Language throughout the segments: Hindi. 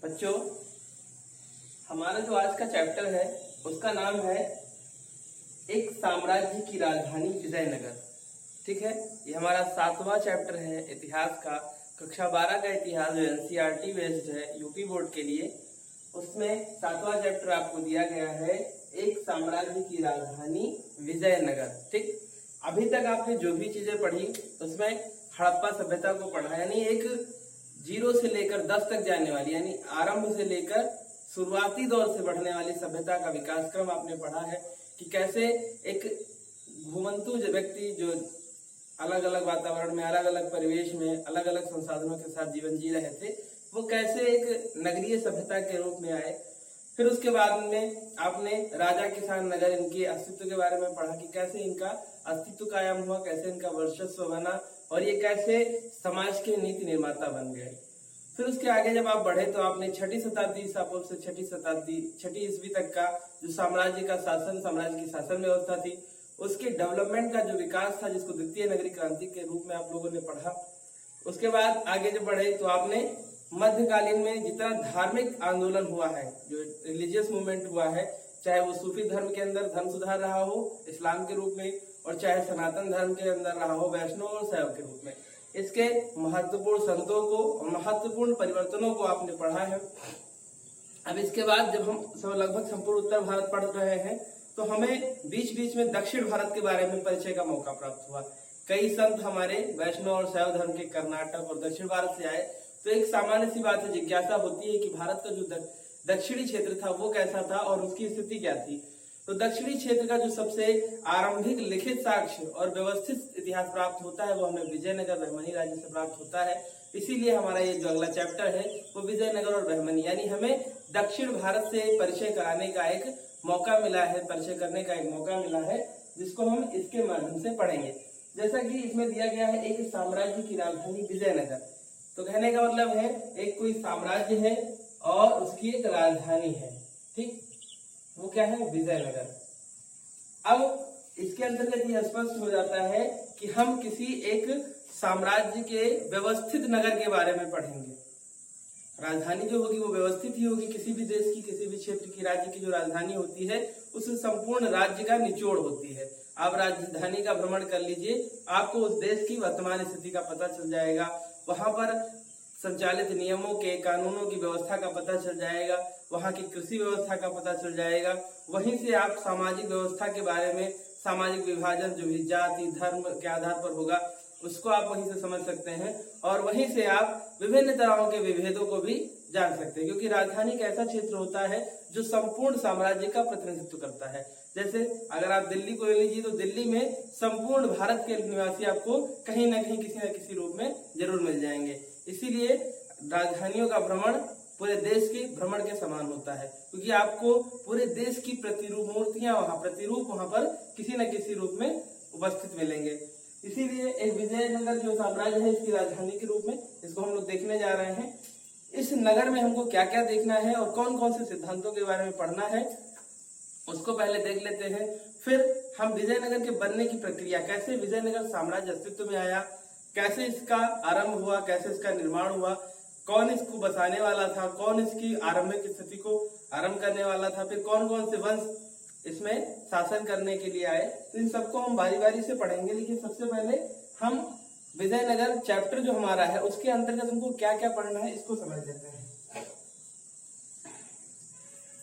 बच्चों, हमारा जो आज का चैप्टर है उसका नाम है एक साम्राज्य की राजधानी विजयनगर। ठीक है, ये हमारा 7वां चैप्टर है इतिहास का। कक्षा 12 का इतिहास जो एनसीईआरटी बेस्ड है यूपी बोर्ड के लिए, उसमें 7वां चैप्टर आपको दिया गया है एक साम्राज्य की राजधानी विजयनगर। ठीक, अभी तक आपने जो भी चीजें पढ़ी उसमें हड़प्पा सभ्यता को पढ़ा, यानी एक 0 से लेकर 10 तक जाने वाली, यानी आरंभ से लेकर शुरुआती दौर से बढ़ने वाली सभ्यता का विकास क्रम आपने पढ़ा है कि कैसे एक घुमंतु व्यक्ति जो अलग अलग वातावरण में, अलग अलग परिवेश में, अलग अलग संसाधनों के साथ जीवन जी रहे थे, वो कैसे एक नगरीय सभ्यता के रूप में आए। फिर उसके बाद में आपने राजा किसान नगर, इनके अस्तित्व के बारे में पढ़ा कि कैसे इनका अस्तित्व कायम हुआ, कैसे इनका वर्चस्व बना और ये कैसे समाज के नीति निर्माता बन गए। फिर उसके आगे जब आप बढ़े तो आपने 6ठी शताब्दी ईसा पूर्व से 6ठी शताब्दी 6ठी ईस्वी तक का जो साम्राज्य का शासन, साम्राज्य की शासन व्यवस्था थी, उसके डेवलपमेंट का जो विकास था, जिसको द्वितीय नगरीय क्रांति के रूप में आप लोगों ने पढ़ा। उसके बाद आगे जब बढ़े तो आपने मध्यकालीन में जितना धार्मिक आंदोलन हुआ है, जो रिलीजियस मूवमेंट हुआ है, चाहे वो सूफी धर्म के अंदर धर्म सुधार रहा हो इस्लाम के रूप में, और चाहे सनातन धर्म के अंदर रहा हो वैष्णव और शैव के रूप में, इसके महत्वपूर्ण संतों को और महत्वपूर्ण परिवर्तनों को आपने पढ़ा है। अब इसके बाद जब हम सब लगभग संपूर्ण उत्तर भारत पढ़ रहे हैं तो हमें बीच बीच में दक्षिण भारत के बारे में परिचय का मौका प्राप्त हुआ। कई संत हमारे वैष्णव और शैव धर्म के कर्नाटक और दक्षिण भारत से आए, तो एक सामान्य सी बात है, जिज्ञासा होती है कि भारत का जो दक्षिणी क्षेत्र था वो कैसा था और उसकी स्थिति क्या थी। तो दक्षिणी क्षेत्र का जो सबसे आरंभिक लिखित साक्ष्य और व्यवस्थित इतिहास प्राप्त होता है वो हमें विजयनगर बहमनी राज्य से प्राप्त होता है। इसीलिए हमारा ये जो अगला चैप्टर है वो विजयनगर और बहमनी, यानी हमें दक्षिण भारत से परिचय कराने का एक मौका मिला है, परिचय करने का एक मौका मिला है, जिसको हम इसके माध्यम से पढ़ेंगे। जैसा कि इसमें दिया गया है एक साम्राज्य की राजधानी विजयनगर, तो कहने का मतलब है एक कोई साम्राज्य है और उसकी एक राजधानी है। ठीक, वो क्या है? विजयनगर। अब इसके अंतर्गत ये स्पष्ट हो जाता है कि हम किसी एक साम्राज्य के व्यवस्थित नगर के बारे में पढ़ेंगे। राजधानी जो होगी वो व्यवस्थित ही होगी। किसी भी देश की, किसी भी क्षेत्र की, राज्य की जो राजधानी होती है उस संपूर्ण राज्य का निचोड़ होती है। आप राजधानी का भ्रमण कर लीजिए, आपको उस देश की वर्तमान स्थिति का पता चल जाएगा, वहां पर संचालित नियमों के, कानूनों की व्यवस्था का पता चल जाएगा, वहां की कृषि व्यवस्था का पता चल जाएगा। वहीं से आप सामाजिक व्यवस्था के बारे में, सामाजिक विभाजन जो भी जाति धर्म के आधार पर होगा उसको आप वहीं से समझ सकते हैं, और वहीं से आप विभिन्न तरह के विभेदों को भी जान सकते हैं, क्योंकि राजधानी एक ऐसा क्षेत्र होता है जो संपूर्ण साम्राज्य का प्रतिनिधित्व करता है। जैसे अगर आप दिल्ली को ले लीजिए तो दिल्ली में संपूर्ण भारत के निवासी आपको कहीं ना कहीं किसी न किसी रूप में जरूर मिल जाएंगे। इसीलिए राजधानियों का भ्रमण पूरे देश के भ्रमण के समान होता है, क्योंकि आपको पूरे देश की प्रतिरूप मूर्तियां प्रतिरूप वहां पर किसी न किसी रूप में उपस्थित मिलेंगे। इसीलिए एक विजयनगर जो साम्राज्य है इसकी राजधानी के रूप में इसको हम लोग देखने जा रहे हैं। इस नगर में हमको क्या क्या देखना है और कौन कौन से सिद्धांतों के बारे में पढ़ना है उसको पहले देख लेते हैं। फिर हम विजयनगर के बनने की प्रक्रिया, कैसे विजयनगर साम्राज्य अस्तित्व में आया, कैसे इसका आरंभ हुआ, कैसे इसका निर्माण हुआ, कौन इसको बसाने वाला था, कौन इसकी आरंभिक स्थिति को आरंभ करने वाला था, फिर कौन कौन से वंश इसमें शासन करने के लिए आए, तो इन सबको हम बारी बारी से पढ़ेंगे। लेकिन सबसे पहले हम विजयनगर चैप्टर जो हमारा है उसके अंतर्गत हमको क्या क्या पढ़ना है इसको समझ लेते हैं।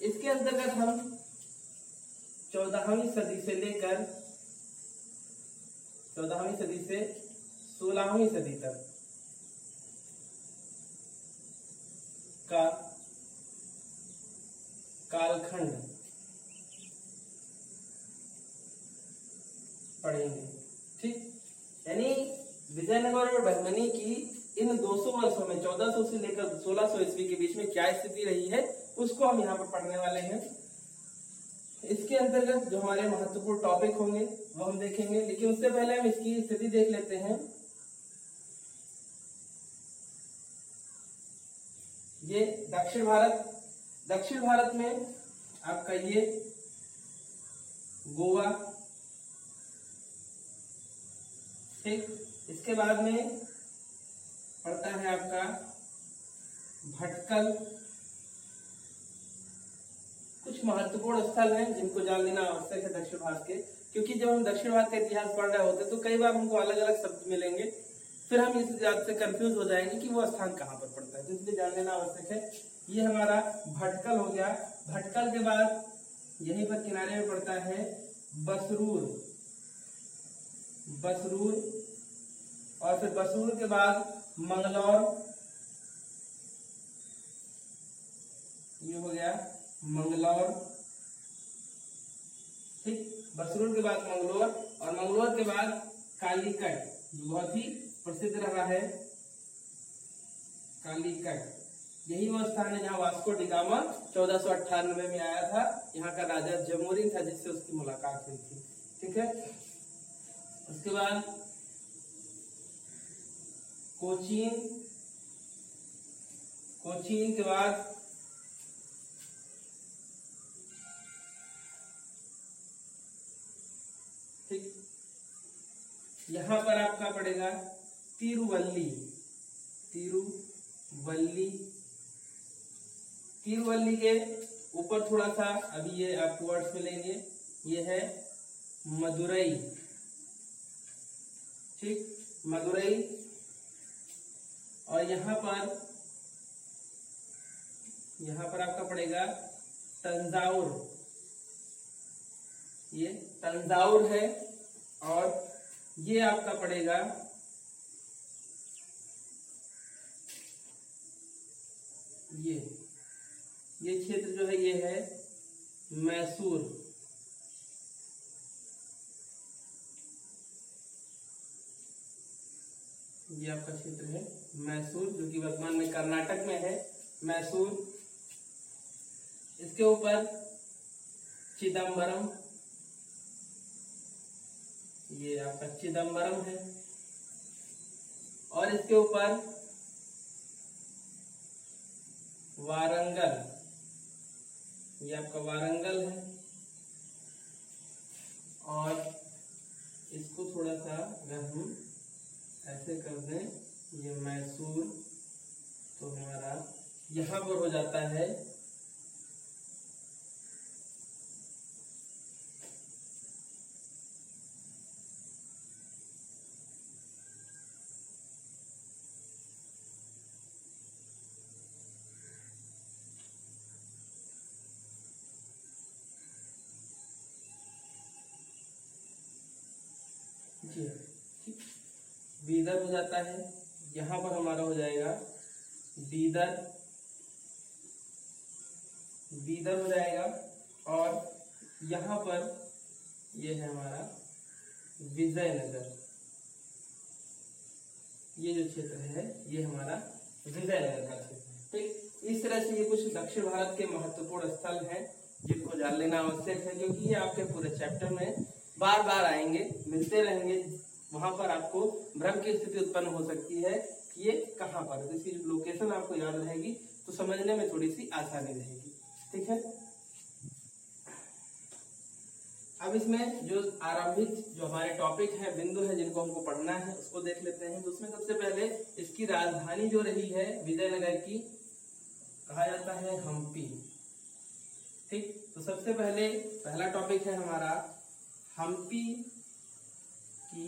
इसके अंतर्गत हम 14वीं सदी से लेकर 14वीं सदी से 16वीं सदी तक का कालखंड पढ़ेंगे। ठीक, यानी विजयनगर और बहमनी की इन 200 वर्षों में 1400 से लेकर 1600 ईस्वी के बीच में क्या स्थिति रही है उसको हम यहाँ पर पढ़ने वाले हैं। इसके अंतर्गत जो हमारे महत्वपूर्ण टॉपिक होंगे वो हम देखेंगे, लेकिन उससे पहले हम इसकी स्थिति देख लेते हैं। ये दक्षिण भारत में आपका ये गोवा, ठीक, इसके बाद में पड़ता है आपका भटकल, कुछ महत्वपूर्ण स्थल हैं जिनको जान लेना आवश्यक है दक्षिण भारत के, क्योंकि जब हम दक्षिण भारत का इतिहास पढ़ रहे होते हैं तो कई बार हमको अलग अलग शब्द मिलेंगे, फिर हम इस बात से कंफ्यूज हो जाएंगे कि वो स्थान कहाँ पर पड़ता है, तो इसलिए जान लेना आवश्यक है। ये हमारा भटकल हो गया। भटकल के बाद यहीं पर किनारे में पड़ता है बसरूर, बसरूर, और फिर बसरूर के बाद मंगलौर, ये हो गया मंगलौर, ठीक। बसरूर के बाद मंगलौर, और मंगलौर के बाद कालीकट, बहुत ही प्रसिद्ध रहा है कालीकट। यही वो स्थान है जहाँ वास्को डी गामा 1498 में आया था। यहाँ का राजा जमोरिन था जिससे उसकी मुलाकात हुई थी, ठीक है। उसके बाद कोचीन, कोचीन के बाद ठीक, यहां पर आपका पड़ेगा तिरुवल्ली, तिरुवल्ली। तिरुवल्ली के ऊपर थोड़ा सा अभी ये आपको वर्ड्स मिलेंगे, ये है मदुरई, ठीक, मदुरई। और यहां पर आपका पड़ेगा तंजाउर, ये तंजाउर है। और ये आपका पड़ेगा ये क्षेत्र जो है ये है मैसूर, ये आपका क्षेत्र है मैसूर, जो कि वर्तमान में कर्नाटक में है मैसूर। इसके ऊपर चिदम्बरम, ये आपका चिदम्बरम है। और इसके ऊपर वारंगल, ये आपका वारंगल है। और इसको थोड़ा सा अगर हम ऐसे कर दें, ये मैसूर, तो हमारा यहां पर हो जाता है जी, ठीक, बीदर हो जाता है। यहां पर हमारा हो जाएगा बीदर, बीदर हो जाएगा। और यहां पर ये है हमारा विजयनगर, ये जो क्षेत्र है ये हमारा विजयनगर का क्षेत्र है, ठीक। इस तरह से ये कुछ दक्षिण भारत के महत्वपूर्ण स्थल हैं जिनको जान लेना आवश्यक है, क्योंकि ये आपके पूरे चैप्टर में बार बार आएंगे, मिलते रहेंगे। वहां पर आपको भ्रम की स्थिति उत्पन्न हो सकती है कि ये कहाँ पर है। इसकी लोकेशन आपको याद रहेगी तो समझने में थोड़ी सी आसानी रहेगी, ठीक है। अब इसमें जो आरंभिक जो हमारे टॉपिक है, बिंदु है जिनको हमको पढ़ना है, उसको देख लेते हैं। तो उसमें सबसे पहले इसकी राजधानी जो रही है विजयनगर की, कहा जाता है हम्पी, ठीक। तो सबसे पहले पहला टॉपिक है हमारा हम्पी की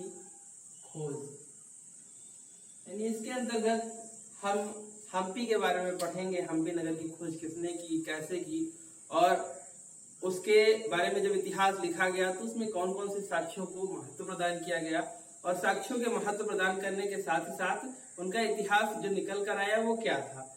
खोज, यानी इसके अंतर्गत हम हम्पी के बारे में पढ़ेंगे। हम्पी नगर की खोज किसने की, कैसे की, और उसके बारे में जब इतिहास लिखा गया तो उसमें कौन कौन से साक्ष्यों को महत्व प्रदान किया गया, और साक्ष्यों के महत्व प्रदान करने के साथ ही साथ उनका इतिहास जो निकल कर आया वो क्या था,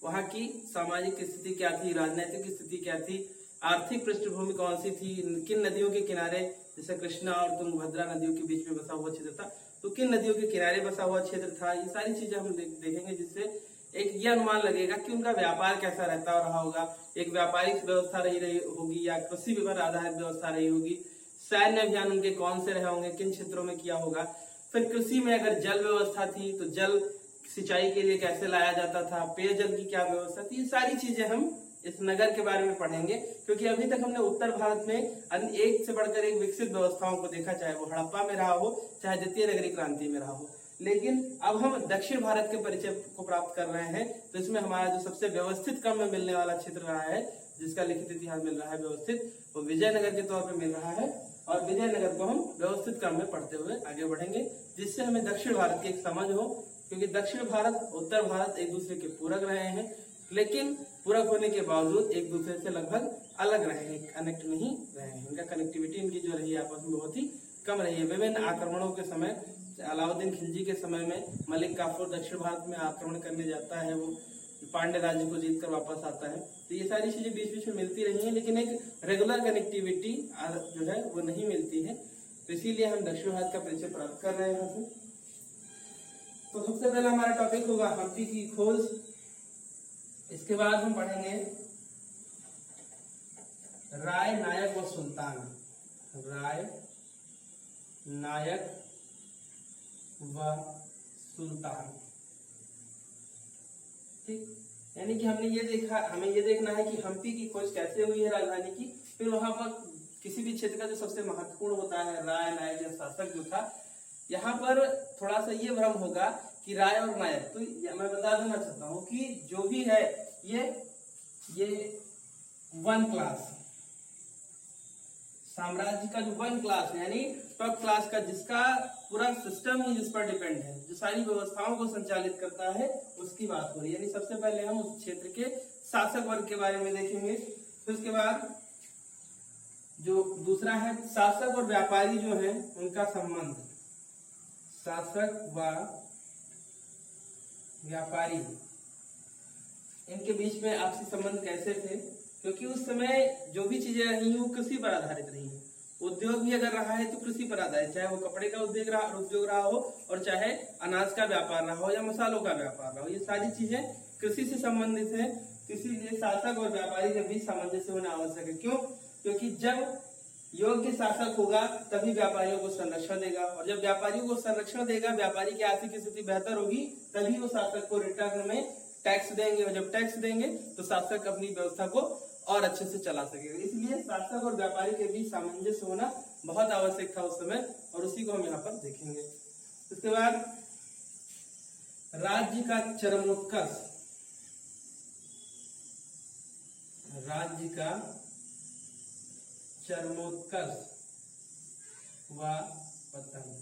वहां की सामाजिक स्थिति क्या थी, राजनीतिक स्थिति क्या थी, आर्थिक पृष्ठभूमि कौन सी थी, किन नदियों के किनारे, जैसे कृष्णा और तुंगभद्रा नदियों के बीच में बसा हुआ क्षेत्र था, तो किन नदियों के किनारे बसा हुआ क्षेत्र था। ये सारी चीजें हम देखेंगे, जिससे एक ये अनुमान लगेगा कि उनका व्यापार कैसा रहता रहा होगा, एक व्यापारिक व्यवस्था रही होगी या कृषि पर आधारित व्यवस्था रही होगी, सैन्य अभियान उनके कौन से रहे होंगे, किन क्षेत्रों में किया होगा। फिर कृषि में अगर जल व्यवस्था थी तो जल सिंचाई के लिए कैसे लाया जाता था, पेयजल की क्या व्यवस्था थी, ये सारी चीजें हम इस नगर के बारे में पढ़ेंगे। क्योंकि अभी तक हमने उत्तर भारत में एक से बढ़कर एक विकसित व्यवस्थाओं को देखा, चाहे वो हड़प्पा में रहा हो, चाहे द्वितीय नगरीय क्रांति में रहा हो, लेकिन अब हम दक्षिण भारत के परिचय को प्राप्त कर रहे हैं। तो इसमें हमारा जो सबसे व्यवस्थित क्रम में मिलने वाला क्षेत्र रहा है जिसका लिखित इतिहास मिल रहा है व्यवस्थित, वो विजयनगर के तौर पे मिल रहा है। और विजयनगर को हम व्यवस्थित क्रम में पढ़ते हुए आगे बढ़ेंगे, जिससे हमें दक्षिण भारत की एक समझ हो, क्योंकि दक्षिण भारत उत्तर भारत एक दूसरे के पूरक रहे हैं, लेकिन पूरक होने के बावजूद एक दूसरे से लगभग अलग रहे हैं, कनेक्ट नहीं रहे हैं। इनका कनेक्टिविटी इनकी जो रही है आपस में बहुत ही कम रही है। विभिन्न आक्रमणों के समय, अलाउद्दीन खिलजी के समय में मलिक काफूर दक्षिण भारत में आक्रमण करने जाता है, वो पांड्य राज्य को जीतकर वापस आता है। तो ये सारी चीजें बीच बीच में मिलती रही हैं, लेकिन एक रेगुलर कनेक्टिविटी जो है वो नहीं मिलती है। तो इसीलिए हम दक्षिण भारत का परिचय प्राप्त कर रहे हैं। तो सबसे पहला हमारा टॉपिक होगा हम्पी की खोज। इसके बाद हम पढ़ेंगे राय, नायक व सुल्तान। राय, नायक व सुल्तान। ठीक, यानी कि हमें ये देखना है कि हम्पी की खोज कैसे हुई है राजधानी की। फिर वहां पर किसी भी क्षेत्र का जो सबसे महत्वपूर्ण होता है राय, नायक या शासक जो था, यहाँ पर थोड़ा सा ये भ्रम होगा कि राय और नायक, तो मैं बता देना चाहता हूँ कि जो भी है ये वन क्लास साम्राज्य का जो वन क्लास है, यानी टॉप क्लास का, जिसका पूरा सिस्टम ही जिस पर डिपेंड है, जो सारी व्यवस्थाओं को संचालित करता है, उसकी बात हो रही है। यानी सबसे पहले हम उस क्षेत्र के शासक वर्ग के बारे में देखेंगे। फिर उसके बाद जो दूसरा है शासक और व्यापारी जो है उनका संबंध, शासक व व्यापारी इनके बीच में आपसी संबंध कैसे थे, क्योंकि उस समय जो भी चीजें रही वो कृषि पर आधारित रही है। उद्योग भी अगर रहा है तो कृषि पर आधारित, चाहे वो कपड़े का उद्योग रहा हो और चाहे अनाज का व्यापार रहा हो या मसालों का व्यापार रहा हो, ये सारी चीजें कृषि से संबंधित है। इसीलिए शासक और व्यापारी के बीच सामंजस्य होना आवश्यक है। क्यों? क्योंकि जब योग्य शासक होगा तभी व्यापारियों को संरक्षण देगा, और जब व्यापारियों को संरक्षण देगा, व्यापारी की आर्थिक स्थिति बेहतर होगी, तभी वो शासक को रिटर्न में टैक्स देंगे, और जब टैक्स देंगे तो शासक अपनी व्यवस्था को और अच्छे से चला सकेगा। इसलिए शासक और व्यापारी के बीच सामंजस्य होना बहुत आवश्यक था उस समय, और उसी को हम यहाँ पर देखेंगे। उसके बाद राज्य का चरमोत्कर्ष, राज्य का चरमोत्कर्ष व पतन।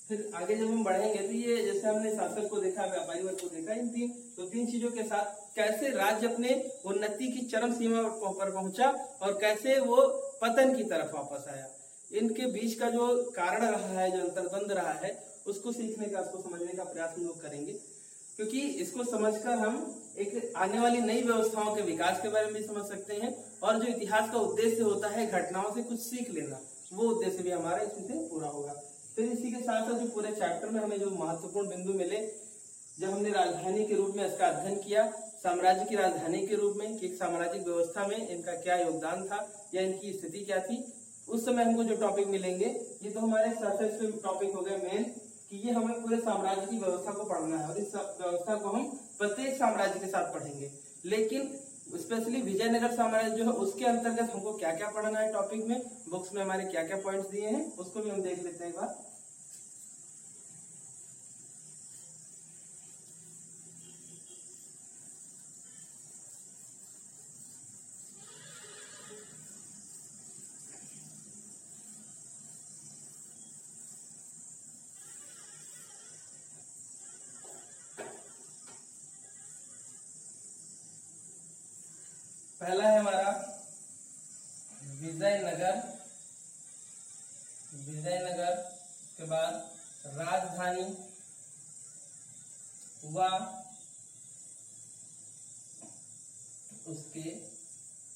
फिर आगे जब हम बढ़ेंगे तो ये जैसे हमने शासक को देखा, व्यापारी वर्ग को देखा, इन तीन चीजों के साथ कैसे राज्य अपने उन्नति की चरम सीमा पर पहुंचा और कैसे वो पतन की तरफ वापस आया, इनके बीच का जो कारण रहा है, जो अंतर्द्वंद रहा है, उसको सीखने का, उसको समझने का प्रयास हम लोग करेंगे। क्योंकि इसको समझकर हम एक आने वाली नई व्यवस्थाओं के विकास के बारे में भी समझ सकते हैं, और जो इतिहास का उद्देश्य होता है घटनाओं से कुछ सीख लेना, वो उद्देश्य भी हमारा इससे पूरा होगा। फिर इसी के साथ साथ जो पूरे चैप्टर में हमें जो महत्वपूर्ण बिंदु मिले, जब हमने राजधानी के रूप में इसका अध्ययन किया, साम्राज्य की राजधानी के रूप में कि एक साम्राज्यिक व्यवस्था में इनका क्या योगदान था या इनकी स्थिति क्या थी, उस समय हमको जो टॉपिक मिलेंगे, ये तो हमारे सरफेस टॉपिक हो गए मेन, कि ये हमें पूरे साम्राज्य की व्यवस्था को पढ़ना है, और इस व्यवस्था को हम प्रत्येक साम्राज्य के साथ पढ़ेंगे। लेकिन स्पेशली विजयनगर साम्राज्य जो है उसके अंतर्गत हमको क्या क्या पढ़ना है टॉपिक में, बुक्स में हमारे क्या क्या पॉइंट्स दिए हैं, उसको भी हम देख लेते हैं एक बार। पहला है हमारा विजयनगर, विजयनगर के बाद राजधानी व उसके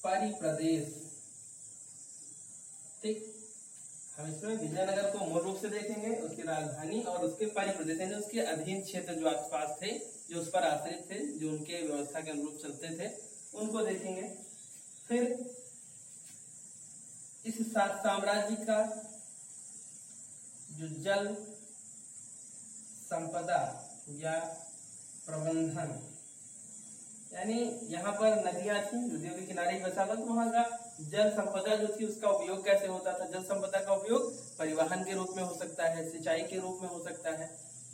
परिप्रदेश। ठीक, हम इसमें विजयनगर को मूल रूप से देखेंगे, उसकी राजधानी और उसके परिप्रदेश, यानी उसके अधीन क्षेत्र जो आसपास थे, जो उस पर आश्रित थे, जो उनके व्यवस्था के अनुरूप चलते थे, उनको देखेंगे। फिर इस साम्राज्य का जो जल संपदा या प्रबंधन, यानी यहाँ पर नदियां थी, नदियों के किनारे बसा हुआ, तो वहां का जल संपदा जो थी उसका उपयोग कैसे होता था। जल संपदा का उपयोग परिवहन के रूप में हो सकता है, सिंचाई के रूप में हो सकता है,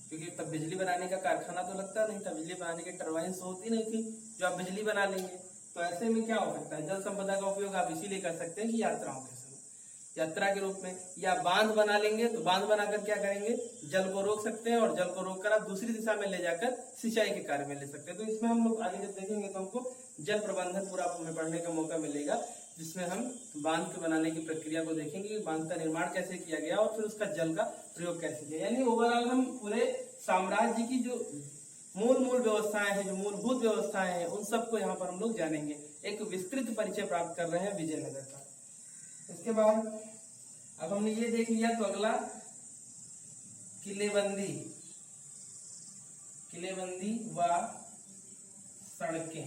क्योंकि तब बिजली बनाने का कारखाना तो लगता नहीं था, बिजली बनाने के टरबाइन होती नहीं थी जो आप बिजली बना लेंगे। तो ऐसे में क्या हो सकता है, जल संपदा का उपयोग आप इसीलिए कर सकते हैं कि यात्राओं के समय, यात्रा के रूप में, या बांध बना लेंगे तो बांध बनाकर क्या करेंगे, जल को रोक सकते हैं और जल को रोककर आप दूसरी दिशा में ले जाकर सिंचाई के कार्य में ले सकते हैं। तो इसमें हम लोग आगे जब देखेंगे तो हमको जल प्रबंधन पूरा हमें पढ़ने का मौका मिलेगा, जिसमें हम बांध के बनाने की प्रक्रिया को देखेंगे कि बांध का निर्माण कैसे किया गया और फिर उसका जल का प्रयोग कैसे किया। यानी ओवरऑल हम पूरे साम्राज्य की जो मूल व्यवस्थाएं हैं, जो मूलभूत व्यवस्थाएं हैं, उन सबको यहाँ पर हम लोग जानेंगे। एक विस्तृत परिचय प्राप्त कर रहे हैं विजयनगर का। इसके बाद अब हमने ये देख लिया, तो अगला किलेबंदी, किलेबंदी व सड़कें।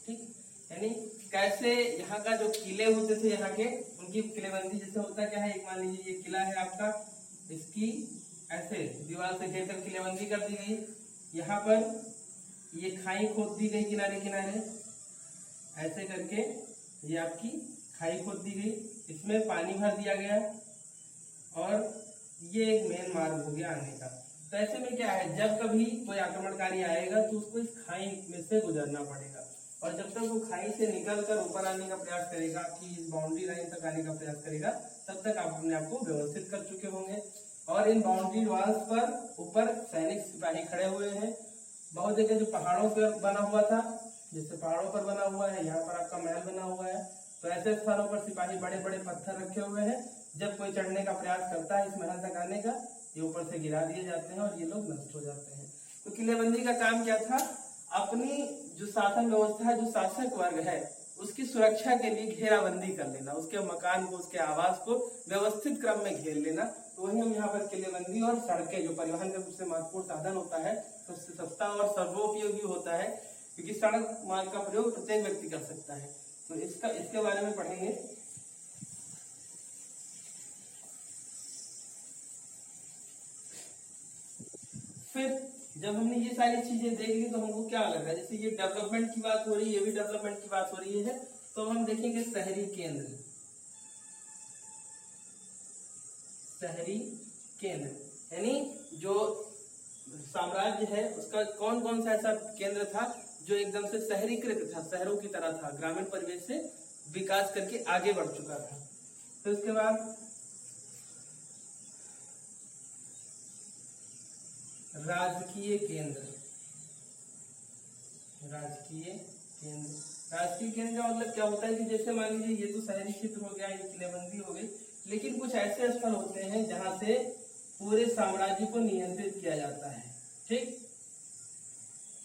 ठीक, यानी कैसे यहाँ का जो किले होते थे यहाँ के, उनकी किलेबंदी जैसे होता क्या है, एक मान लीजिए ये किला है आपका, इसकी ऐसे दीवार से घेरकर किलेबंदी कर दी गई, यहाँ पर ये खाई खोद दी गई किनारे किनारे, ऐसे करके ये आपकी खाई खोद दी गई, इसमें पानी भर दिया गया और ये एक मेन मार्ग हो गया आने का। तो ऐसे में क्या है, जब कभी कोई आक्रमणकारी आएगा तो उसको इस खाई में से गुजरना पड़ेगा, और जब तक वो खाई से निकलकर ऊपर आने का प्रयास करेगा, कि इस बाउंड्री लाइन तक आने का प्रयास करेगा, तब तक आप अपने आप को व्यवस्थित कर चुके होंगे। और इन बाउंड्री वॉल्स पर ऊपर सैनिक सिपाही खड़े हुए हैं। बहुत जगह जो पहाड़ों पर बना हुआ था, जैसे पहाड़ों पर बना हुआ है, यहाँ पर आपका महल बना हुआ है, तो ऐसे स्थानों पर सिपाही बड़े बड़े पत्थर रखे हुए हैं। जब कोई चढ़ने का प्रयास करता है इस महल तक आने का, ये ऊपर से गिरा दिए जाते हैं और ये लोग नष्ट हो जाते हैं। तो किलेबंदी का काम क्या था, अपनी जो शासन व्यवस्था है, जो शासक वर्ग है, उसकी सुरक्षा के लिए घेराबंदी कर लेना, उसके मकान को, उसके आवास को व्यवस्थित क्रम में घेर लेना। तो वही हम यहाँ पर किलेबंदी और सड़कें, जो परिवहन का सबसे महत्वपूर्ण साधन होता है, सबसे सस्ता और सर्वोपयोगी होता है, क्योंकि सड़क मार्ग का प्रयोग प्रत्येक व्यक्ति कर सकता है। तो इसके बारे में पढ़ेंगे। फिर जब हमने ये सारी चीजें देख ली तो हमको क्या लग रहा है, जैसे ये डेवलपमेंट की बात हो रही है, ये भी डेवलपमेंट की बात हो रही है, तो हम देखेंगे शहरी केंद्र। शहरी केंद्र यानी जो साम्राज्य है उसका कौन कौन सा ऐसा केंद्र था जो एकदम से शहरीकृत था, शहरों की तरह था, ग्रामीण परिवेश से विकास करके आगे बढ़ चुका था। फिर उसके बाद राजकीय केंद्र। राजकीय केंद्र, राजकीय केंद्र का मतलब क्या होता है कि जैसे मान लीजिए ये तो शहरी क्षेत्र हो गया, ये किलेबंदी हो गई, लेकिन कुछ ऐसे स्थल होते हैं जहां से पूरे साम्राज्य को नियंत्रित किया जाता है। ठीक,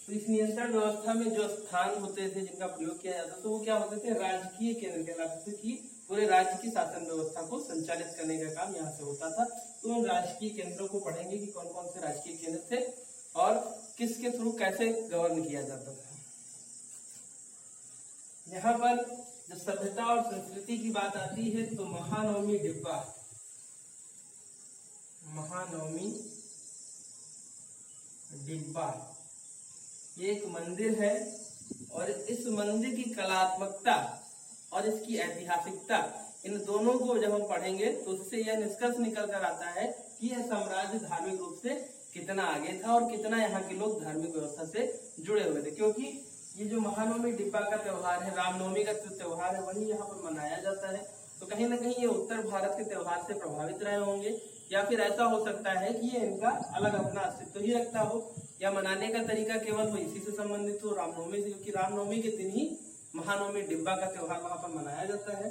तो इस नियंत्रण व्यवस्था में जो स्थान होते थे जिनका प्रयोग किया जाता, तो वो क्या होते थे, राजकीय केंद्र कहलाते थे, कि पूरे राज्य की शासन व्यवस्था को संचालित करने का काम यहाँ से होता था। तो हम राजकीय केंद्रों को पढ़ेंगे कि कौन कौन से राजकीय केंद्र थे और किसके थ्रू कैसे गवर्न किया जाता था। यहाँ पर जब सभ्यता और संस्कृति की बात आती है तो महानवमी डिब्बा, महानवमी डिब्बा ये एक मंदिर है, और इस मंदिर की कलात्मकता और इसकी ऐतिहासिकता, इन दोनों को जब हम पढ़ेंगे तो उससे यह निष्कर्ष निकल कर आता है कि यह साम्राज्य धार्मिक रूप से कितना आगे था और कितना यहाँ के लोग धार्मिक व्यवस्था से जुड़े हुए थे। क्योंकि ये जो महानवमी डिब्बा का त्योहार है, रामनवमी का त्योहार है, वही यहाँ पर मनाया जाता है। तो कहीं ना कहीं ये उत्तर भारत के त्योहार से प्रभावित रहे होंगे, या फिर ऐसा हो सकता है कि ये इनका अलग अपना अस्तित्व ही रखता हो, या मनाने का तरीका केवल हो इसी से संबंधित हो, रामनवमी से, क्योंकि रामनवमी के दिन ही महानवमी डिब्बा का त्योहार वहां पर मनाया जाता है।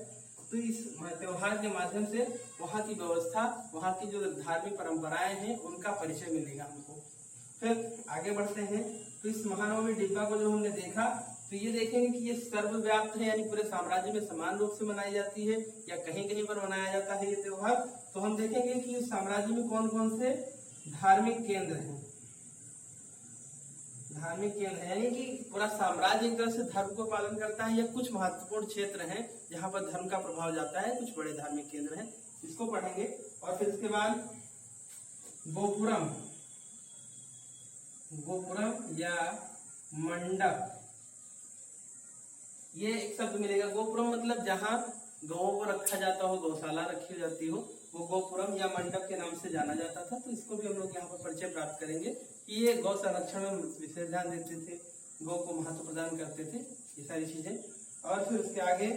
तो इस त्योहार के माध्यम से वहां की व्यवस्था, वहां की जो धार्मिक परंपराएं हैं, उनका परिचय मिलेगा हमको। फिर आगे बढ़ते हैं, तो इस महानवमी डिब्बा को जो हमने देखा, तो ये देखेंगे कि ये सर्वव्याप्त है, यानी पूरे साम्राज्य में समान रूप से मनाई जाती है या कहीं कहीं पर मनाया जाता है ये त्योहार। तो हम देखेंगे कि इस साम्राज्य में कौन कौन से धार्मिक केंद्र हैं। धार्मिक केंद्र यानी कि पूरा साम्राज्य एक तरह से धर्म को पालन करता है, या कुछ महत्वपूर्ण क्षेत्र हैं जहां पर धर्म का प्रभाव जाता है, कुछ बड़े धार्मिक केंद्र हैं, इसको पढ़ेंगे। और फिर इसके बाद गोपुरम, गोपुरम या मंडप, ये एक शब्द मिलेगा। गोपुरम मतलब जहां गौओं को रखा जाता हो, गौशाला रखी जाती हो, वो गोपुरम या मंडप के नाम से जाना जाता था। तो इसको भी हम लोग यहाँ पर परिचय प्राप्त करेंगे कि ये गौ संरक्षण में विशेष ध्यान देते थे, गौ को महत्व प्रदान करते थे, ये सारी चीजें और फिर उसके आगे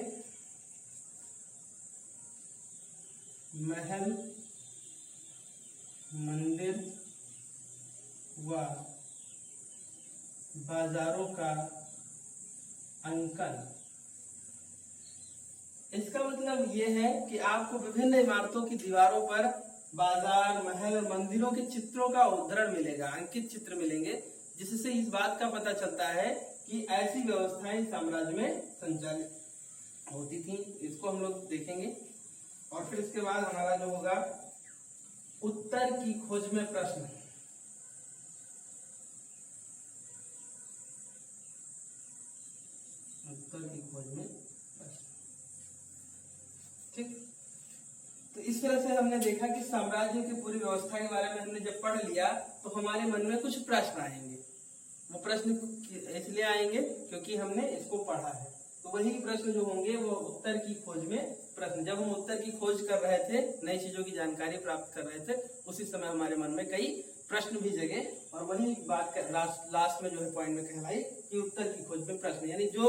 महल, मंदिर व बाजारों का अंकन। इसका मतलब ये है कि आपको विभिन्न इमारतों की दीवारों पर बाजार, महल और मंदिरों के चित्रों का उद्धरण मिलेगा, अंकित चित्र मिलेंगे, जिससे इस बात का पता चलता है कि ऐसी व्यवस्थाएं साम्राज्य में संचालित होती थी। इसको हम लोग देखेंगे। और फिर इसके बाद हमारा जो होगा उत्तर की खोज में प्रश्न। उत्तर की खोज में प्रश्न, ठीक। तो इस तरह से हमने देखा कि साम्राज्य की पूरी व्यवस्था के बारे में हमने जब पढ़ लिया तो हमारे मन में कुछ प्रश्न आएंगे। वो प्रश्न इसलिए आएंगे क्योंकि हमने इसको पढ़ा है। तो वही प्रश्न जो होंगे वो उत्तर की खोज में प्रश्न। जब हम उत्तर की खोज कर रहे थे, नई चीजों की जानकारी प्राप्त कर रहे थे, उसी समय हमारे मन में कई प्रश्न भी जगे। और वही बात लास्ट में जो है पॉइंट में कहलाई कि उत्तर की खोज में प्रश्न, यानी जो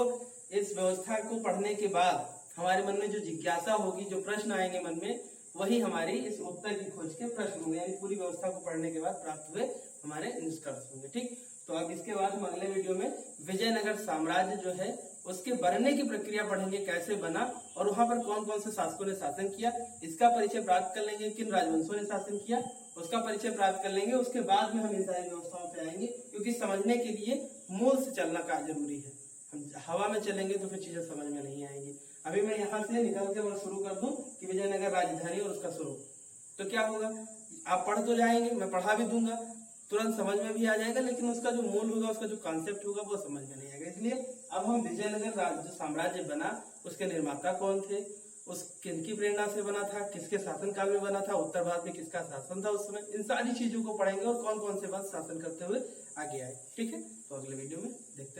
इस व्यवस्था को पढ़ने के बाद हमारे मन में जो जिज्ञासा होगी, जो प्रश्न आएंगे मन में, वही हमारी इस उत्तर की खोज के प्रश्न होंगे, यानी पूरी व्यवस्था को पढ़ने के बाद प्राप्त हुए हमारे निष्कर्ष होंगे, ठीक। तो अब इसके बाद हम अगले वीडियो में विजयनगर साम्राज्य जो है उसके बनने की प्रक्रिया पढ़ेंगे, कैसे बना और वहां पर कौन कौन से शासकों ने शासन किया, इसका परिचय प्राप्त कर लेंगे, किन राजवंशों ने शासन किया उसका परिचय प्राप्त कर लेंगे। उसके बाद में हम इन सारी व्यवस्थाओं पे आएंगे, क्योंकि समझने के लिए मूल से चलना का जरूरी है। हम हवा में चलेंगे तो फिर चीजें समझ में नहीं आएंगी। अभी मैं यहाँ से निकल के और शुरू कर दूं कि विजयनगर राजधानी और उसका स्वरूप, तो क्या होगा, आप पढ़ तो जाएंगे, मैं पढ़ा भी दूंगा, तुरंत समझ में भी आ जाएगा, लेकिन उसका जो मूल होगा, उसका जो कॉन्सेप्ट होगा वो समझ में नहीं आएगा। इसलिए अब हम विजयनगर जो साम्राज्य बना उसके निर्माता कौन थे, उस किनकी प्रेरणा से बना था, किसके शासनकाल में बना था, उत्तर भारत में किसका शासन था उस समय, इन सारी चीजों को पढ़ेंगे और कौन कौन से बात शासन करते हुए आगे आए, ठीक है। तो अगले वीडियो में देखते हैं।